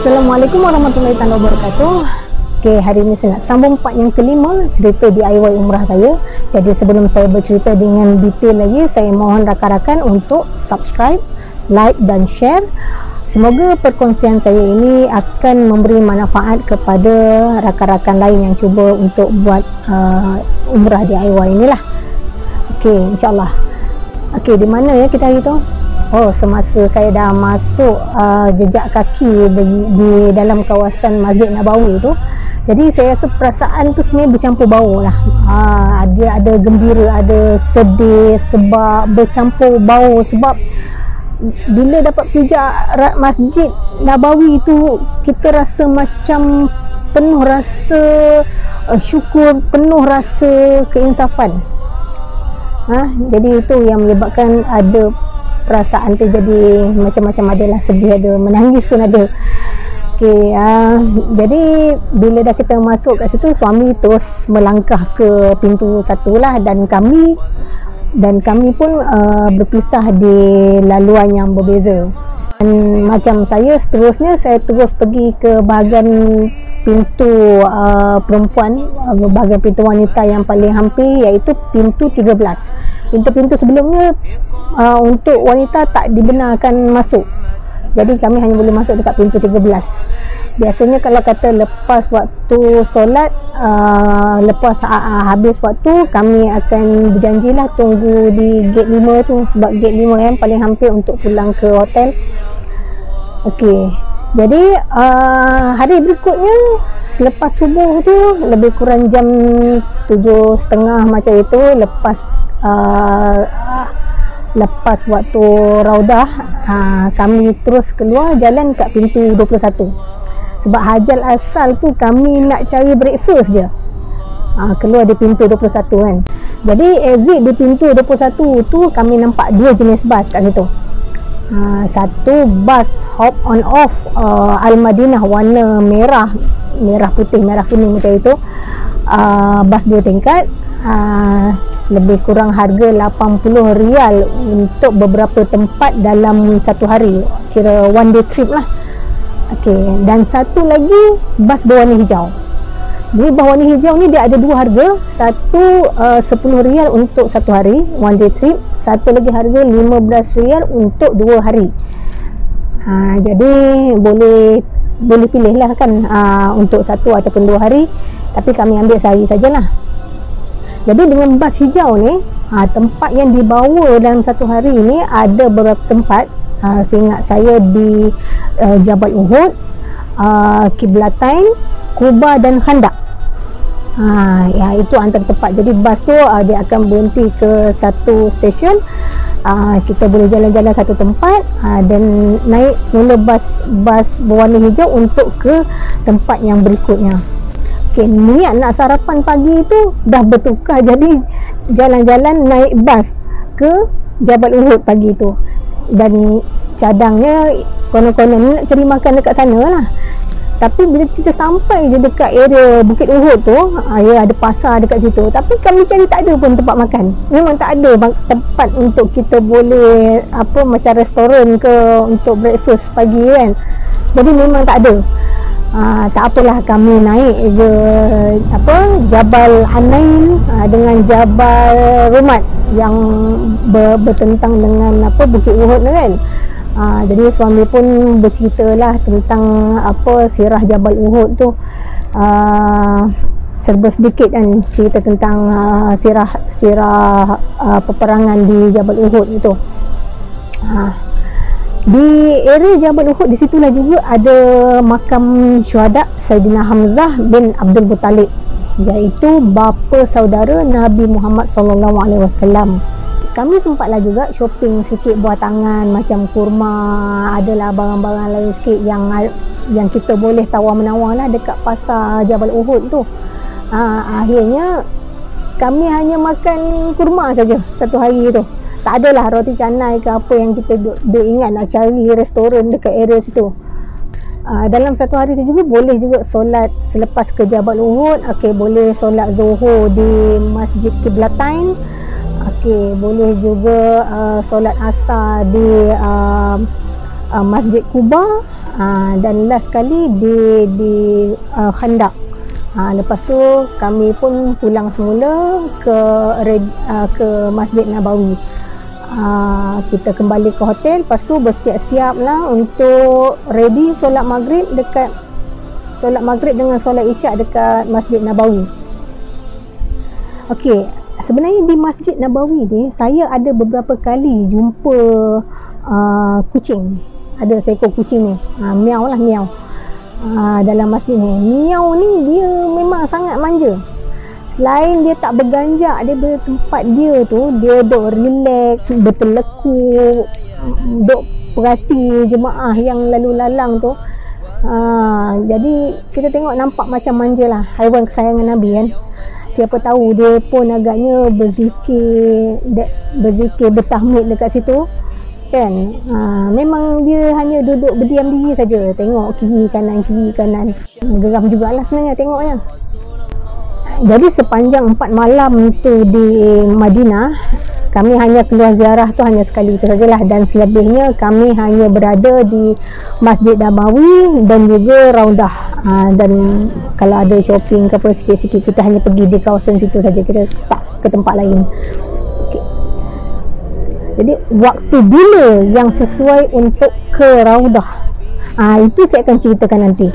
Assalamualaikum warahmatullahi wabarakatuh. Okay, hari ini saya nak sambung part yang kelima cerita DIY umrah saya. Jadi sebelum saya bercerita dengan detail lagi, saya mohon rakan-rakan untuk subscribe, like dan share. Semoga perkongsian saya ini akan memberi manfaat kepada rakan-rakan lain yang cuba untuk buat umrah DIY inilah. Okay, insyaAllah. Okay, di mana ya kita hari tu? Oh, semasa saya dah masuk jejak kaki di dalam kawasan Masjid Nabawi tu, jadi saya rasa perasaan tu sebenarnya bercampur bau lah. Dia ada gembira, ada sedih sebab bercampur bau. Sebab bila dapat pijak Masjid Nabawi tu, kita rasa macam penuh rasa syukur, penuh rasa keinsafan. Jadi itu yang menyebabkan ada perasaan tu jadi macam-macam, adalah sedih, ada menangis pun ada. Okay, jadi bila dah kita masuk kat situ, suami terus melangkah ke pintu satu lah, dan kami pun berpisah di laluan yang berbeza. Dan macam saya, seterusnya saya terus pergi ke bahagian pintu perempuan, bahagian pintu wanita yang paling hampir, iaitu pintu 13. Pintu-pintu sebelumnya untuk wanita tak dibenarkan masuk. Jadi kami hanya boleh masuk dekat pintu 13. Biasanya kalau kata lepas waktu solat, lepas habis waktu, kami akan berjanjilah tunggu di gate 5 tu, sebab gate 5 yang paling hampir untuk pulang ke hotel. Okey. Jadi hari berikutnya selepas subuh tu, lebih kurang jam 7.30 macam itu, lepas waktu raudah, kami terus keluar jalan kat pintu 21. Sebab hajal asal tu kami nak cari breakfast je. Keluar di pintu 21 kan. Jadi exit di pintu 21 tu kami nampak dua jenis bas kat situ. Satu bas hop on off Al-Madinah warna merah putih, merah kuning macam itu. Bas 2 tingkat, lebih kurang harga RM80 untuk beberapa tempat dalam satu hari, kira one day trip lah. Okey, dan satu lagi bas berwarna hijau. Jadi bas warna hijau ni dia ada dua harga. Satu RM10 untuk satu hari one day trip, satu lagi harga RM15 untuk 2 hari. Jadi boleh pilih lah kan, untuk satu ataupun 2 hari, tapi kami ambil sehari sajalah. Jadi dengan bas hijau ni, tempat yang dibawa dalam satu hari ni ada beberapa tempat. Seingat saya di Jabal Uhud, Kiblatain, Quba dan Khandaq. Ya, itu antara tempat. Jadi bas tu dia akan berhenti ke satu stesen. Kita boleh jalan-jalan satu tempat, dan naik mula bas berwarna hijau untuk ke tempat yang berikutnya. Okay, niat nak sarapan pagi tu dah bertukar jadi jalan-jalan naik bas ke Jabal Uhud pagi tu. Dan cadangnya konon-konon nak cari makan dekat sana lah. Tapi bila kita sampai je dekat area Bukit Uhud tu, ya ada pasar dekat situ, tapi kami cari tak ada pun tempat makan. Memang tak ada tempat untuk kita boleh macam restoran ke untuk breakfast pagi kan. Jadi memang tak ada. Tak apalah, kami naik je Jabal Hanain dengan Jabal Rumat yang bertentang dengan Bukit Uhud kan. Jadi suami pun berceritalah tentang sirah Jabal Uhud tu, serba sedikit kan, cerita tentang sirah peperangan di Jabal Uhud itu. Di area Jabal Uhud, di situlah juga ada makam syuhada Saidina Hamzah bin Abdul Muttalib, iaitu bapa saudara Nabi Muhammad SAW. Kami sempatlah juga shopping sikit, buah tangan macam kurma, adalah barang-barang lain sikit yang kita boleh tawar-menawar lah dekat pasar Jabal Uhud tu. Akhirnya kami hanya makan kurma saja satu hari tu. Tak adalah roti canai ke apa yang kita duk ingat nak cari restoran dekat area situ. Dalam satu hari tu juga boleh juga solat selepas ke Jabal Uhud. Okey, boleh solat Zuhur di Masjid Kiblatain. Okey, boleh juga solat asar di Masjid Quba. dan last kali di Khandaq. Lepas tu kami pun pulang semula ke Masjid Nabawi. Kita kembali ke hotel, lepas tu bersiap-siap lah untuk ready solat maghrib dengan solat isyak dekat Masjid Nabawi. Okey, sebenarnya di Masjid Nabawi ni saya ada beberapa kali jumpa kucing. Ada seekor kucing ni, miau dalam masjid ni. Miau ni dia memang sangat manja. Selain dia tak berganjak, dia bertempat dia tu, dia duk relax, bertelekuk, duk perhati jemaah yang lalu lalang tu. Jadi kita tengok nampak macam manja lah, haiwan kesayangan Nabi kan. Siapa tahu dia pun agaknya berzikir bertahmid dekat situ kan. Memang dia hanya duduk berdiam diri saja, tengok kiri kanan. Geram jugalah sebenarnya tengoknya. Jadi sepanjang 4 malam tu di Madinah, kami hanya keluar ziarah tu hanya sekali itu sajalah, dan selebihnya kami hanya berada di Masjid Nabawi dan juga Raudah. Dan kalau ada shopping ke apa sikit-sikit, kita hanya pergi di kawasan situ saja, kita tak ke tempat lain. Okay. Jadi waktu bila yang sesuai untuk ke Raudah, itu saya akan ceritakan nanti.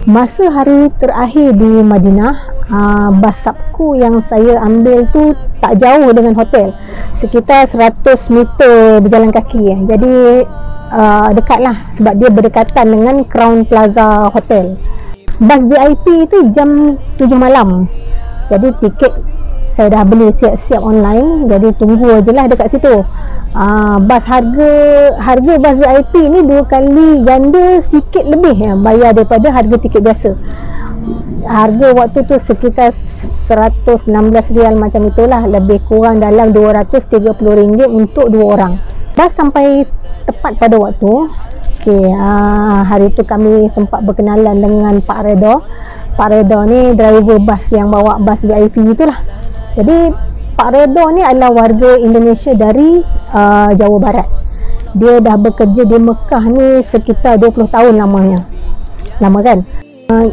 Masa hari terakhir di Madinah, bas Sabku yang saya ambil tu tak jauh dengan hotel, sekitar 100 meter berjalan kaki. Jadi dekat lah, sebab dia berdekatan dengan Crown Plaza Hotel. Bas VIP tu jam 7 malam. Jadi tiket saya dah beli siap-siap online, jadi tunggu je lah dekat situ. Harga bas VIP ni 2 kali ganda sikit lebih bayar daripada harga tiket biasa. Harga waktu tu sekitar 116 rial macam itulah, lebih kurang dalam RM230 untuk 2 orang. Bas sampai tepat pada waktu. Hari tu kami sempat berkenalan dengan Pak Redha. Pak Redha ni driver bas yang bawa bas VIP itulah. Jadi Pak Redha ni adalah warga Indonesia dari Jawa Barat. Dia dah bekerja di Mekah ni sekitar 20 tahun lamanya. Lama kan?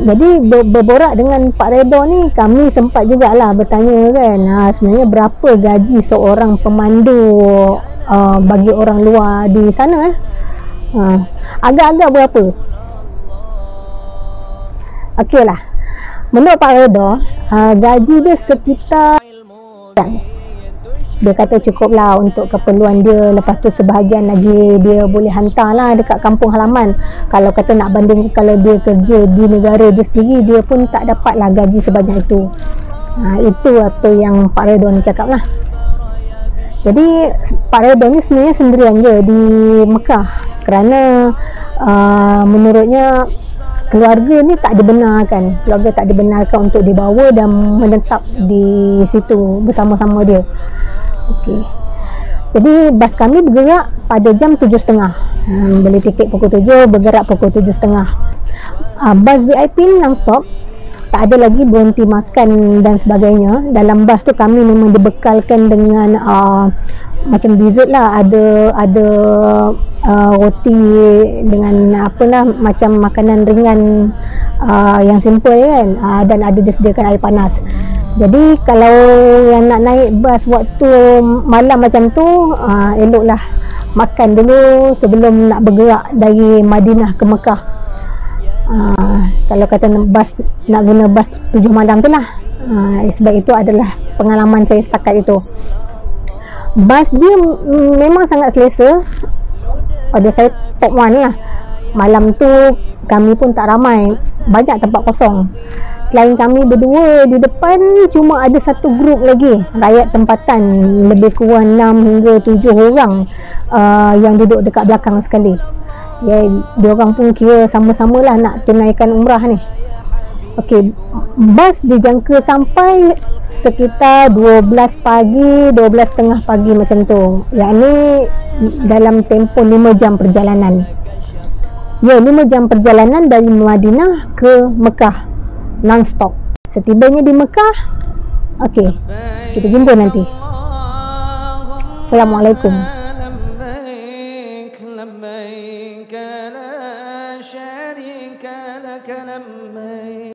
Jadi berborak dengan Pak Redha ni, kami sempat jugalah bertanya kan, sebenarnya berapa gaji seorang pemandu bagi orang luar di sana. Agak-agak berapa? Okey lah, menurut Pak Redha, gaji dia sekitar, dia kata cukup lah untuk keperluan dia. Lepas tu sebahagian lagi dia boleh hantar lah dekat kampung halaman. Kalau kata nak banding, kalau dia kerja di negara dia sendiri, dia pun tak dapat lah gaji sebanyak itu. Itu apa yang Pak Redha ni cakap lah. Jadi Pak Redha ni sebenarnya sendirian je di Mekah, kerana menurutnya keluarga ni tak dibenarkan. Keluarga tak dibenarkan untuk dibawa dan menetap di situ bersama-sama dia. Okey. Jadi bas kami bergerak pada jam 7.30. Beli tiket pukul 7, bergerak pukul 7.30. Bas VIP ni non-stop, tak ada lagi berhenti makan dan sebagainya. Dalam bas tu kami memang dibekalkan dengan macam dessert lah, ada roti dengan apalah, macam makanan ringan yang simple kan, dan ada disediakan air panas. Jadi kalau yang nak naik bas waktu malam macam tu, eloklah makan dulu sebelum nak bergerak dari Madinah ke Mekah. Kalau kata bas, nak guna bas 7 malam tu lah. Sebab itu adalah pengalaman saya setakat itu. Bas dia memang sangat selesa. Pada saya top 1 lah. Malam tu kami pun tak ramai, banyak tempat kosong. Selain kami berdua di depan, cuma ada satu grup lagi rakyat tempatan, lebih kurang 6 hingga 7 orang yang duduk dekat belakang sekali. Ya, diorang pun kira sama-sama lah nak tunaikan umrah ni. Okey, bas dijangka sampai sekitar 12 pagi, 12.30 pagi macam tu. Yakni dalam tempoh 5 jam perjalanan. Ya, 5 jam perjalanan dari Madinah ke Mekah non-stop. Setibanya di Mekah, okey, kita jumpa nanti. Assalamualaikum. شريك لك لبيك